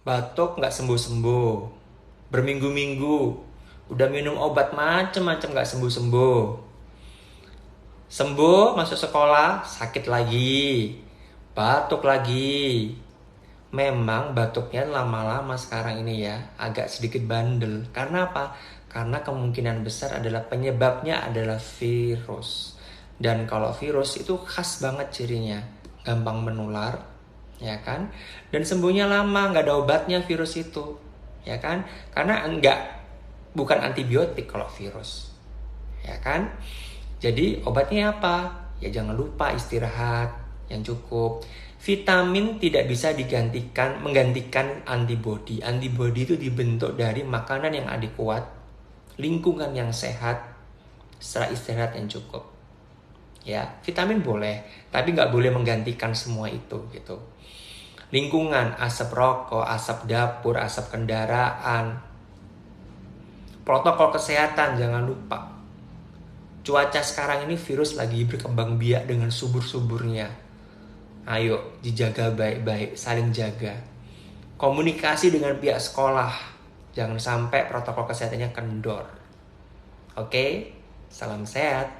batuk nggak sembuh-sembuh, berminggu-minggu, udah minum obat macem-macem nggak sembuh-sembuh, sembuh masuk sekolah sakit lagi, batuk lagi. Memang batuknya lama-lama sekarang ini ya agak sedikit bandel. Karena apa? Karena kemungkinan besar adalah penyebabnya adalah virus. Dan kalau virus itu khas banget cirinya, gampang menular, ya kan? Dan sembuhnya lama, nggak ada obatnya virus itu, ya kan? Karena bukan antibiotik kalau virus, ya kan? Jadi obatnya apa? Ya jangan lupa istirahat yang cukup. Vitamin tidak bisa menggantikan antibodi. Antibodi itu dibentuk dari makanan yang adekuat, lingkungan yang sehat, setelah istirahat yang cukup. Ya, vitamin boleh, tapi nggak boleh menggantikan semua itu gitu. Lingkungan, asap rokok, asap dapur, asap kendaraan, protokol kesehatan jangan lupa. Cuaca sekarang ini virus lagi berkembang biak dengan subur-suburnya. Ayo dijaga baik-baik, saling jaga. Komunikasi dengan pihak sekolah. Jangan sampai protokol kesehatannya kendor. Oke? Salam sehat.